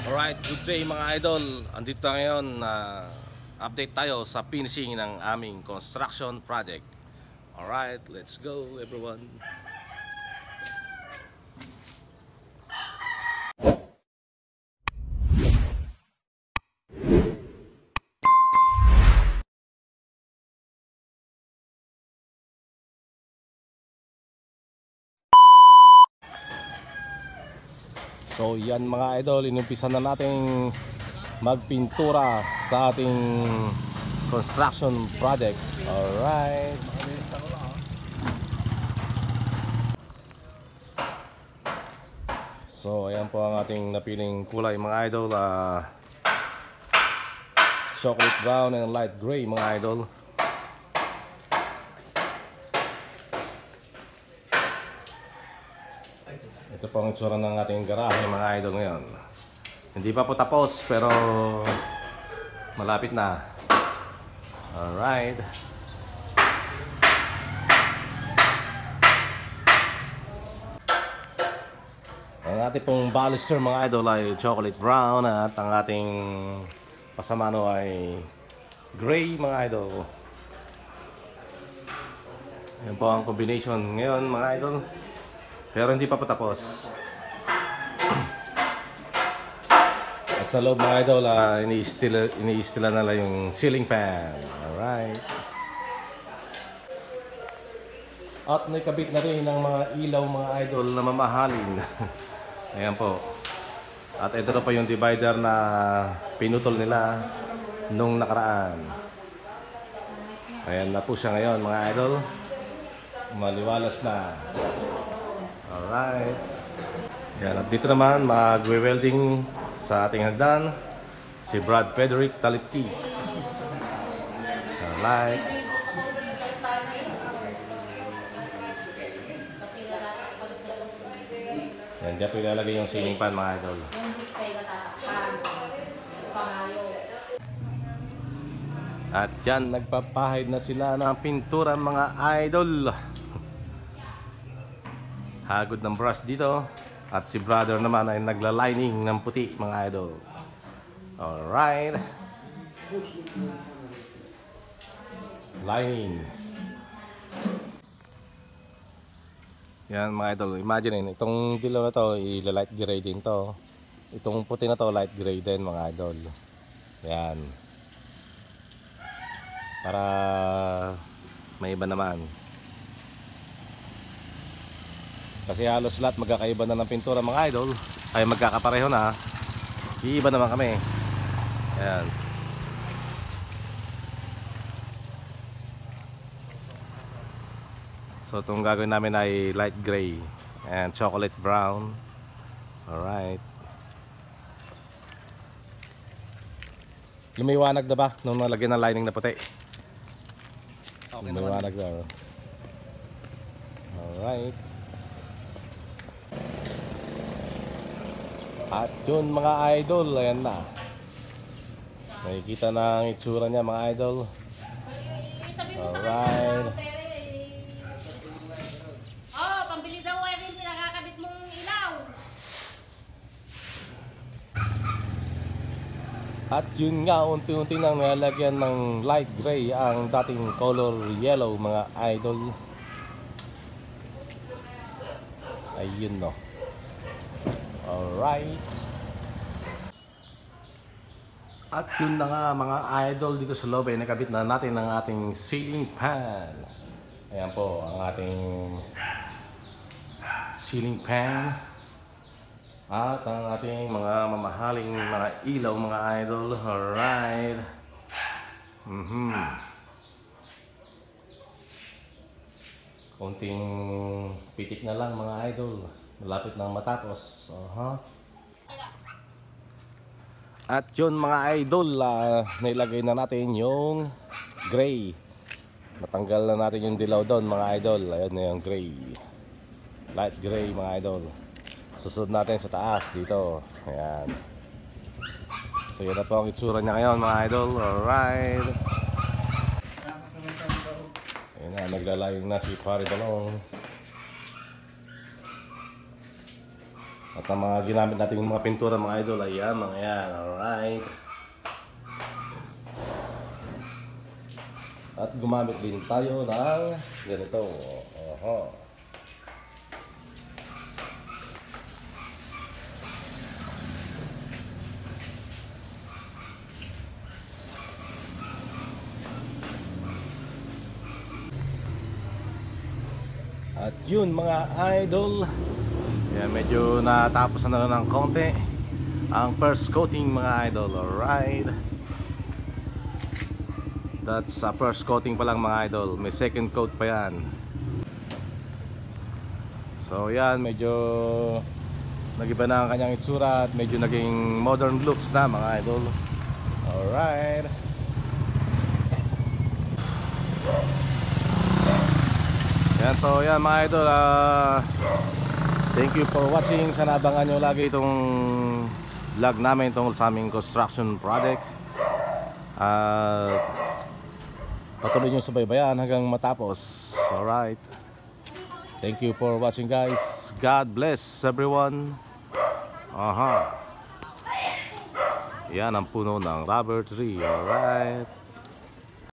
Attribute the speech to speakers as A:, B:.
A: Alright, good day mga idol. Andito na ngayon na update tayo sa finishing ng aming construction project. Alright, let's go everyone. So yan mga idol, inumpisa na nating magpintura sa ating construction project. Alright. So ayan po ang ating napiling kulay mga idol, chocolate brown and light gray mga idol. Ito po ang itsura ng ating garahe mga idol ngayon. Hindi pa po tapos pero malapit na. Alright. Ang ating pong baluster mga idol ay chocolate brown at ang ating pasamano ay gray mga idol. Yan po ang combination ngayon mga idol. Pero hindi pa po tapos. At sa loob mga idol, iniistila na lang yung ceiling fan. Alright. At nakabit na rin ng mga ilaw mga idol na mamahalin. Ayan po. At ito na pa yung divider na pinutol nila nung nakaraan. Ayan na po siya ngayon mga idol. Maliwalas na. Alright. Yan, at dito naman mag-welding sa ating hagdan si Brad Frederick Talitki. Alright. Yan, diyan po ilalagay yung ceiling fan mga idol. At yan, nagpapahid na sila ng pintura mga idol. Hagod ng brush dito. At si brother naman ay nagla-lining ng puti mga idol. Alright. Lining. Yan mga idol. Imagine itong dilaw na to i-light gray din to. Itong puti na to light gray din mga idol. Yan. Para may iba naman. Kasi halos lahat magkakaiba na ng pintura mga idol. Ay magkakapareho na. Iiba naman kami. Ayan. So itong gagawin namin ay light gray and chocolate brown. Alright. Lumiwanag na ba nung nalagyan ng lining na puti? Okay, lumiwanag na. Alright. At yun mga idol, ayan na. Nakikita na ang itsura niya mga idol. Alright.
B: Oh, pambili daw ay rin pinakakabit mong ilaw.
A: At yun nga, unti-unti nang nalagyan ng light gray ang dating color yellow mga idol. Ayun no. Alright. At yun na nga mga idol, dito sa loob ay nakabit na natin ang ating ceiling fan. Ayan po ang ating ceiling fan. At ang ating mga mamahaling mga ilaw mga idol. Alright. Konting pitik na lang mga idol. Malapit nang matapos. At yun mga idol, nailagay na natin yung gray. Natanggal na natin yung dilaw doon mga idol. Ayan na yung gray. Light gray mga idol. Susunod natin sa taas dito. Ayan. So yun na po ang itsura niya ngayon mga idol. Alright. Ayan na, naglalayong na si Pare Balong. At ang mga ginamit natin mga pintura mga idol ay yan, mga yan. Alright. At gumamit din tayo ng ganito. Oho. At yun mga idol, yan, medyo natapos na ng konti ang first coating mga idol. Alright, that's a first coating pa lang mga idol. May second coat pa yan. So yan, medyo nagiba na ang kanyang itsura at medyo naging modern looks na mga idol. Alright. Yan, so yan mga idol, thank you for watching. Sana abangan nyo lagi itong vlog namin tungkol sa aming construction project. Patuloy nyo subaybayan hanggang matapos. Alright, thank you for watching guys. God bless everyone. Aha. Yan ang puno ng rubber tree. Alright.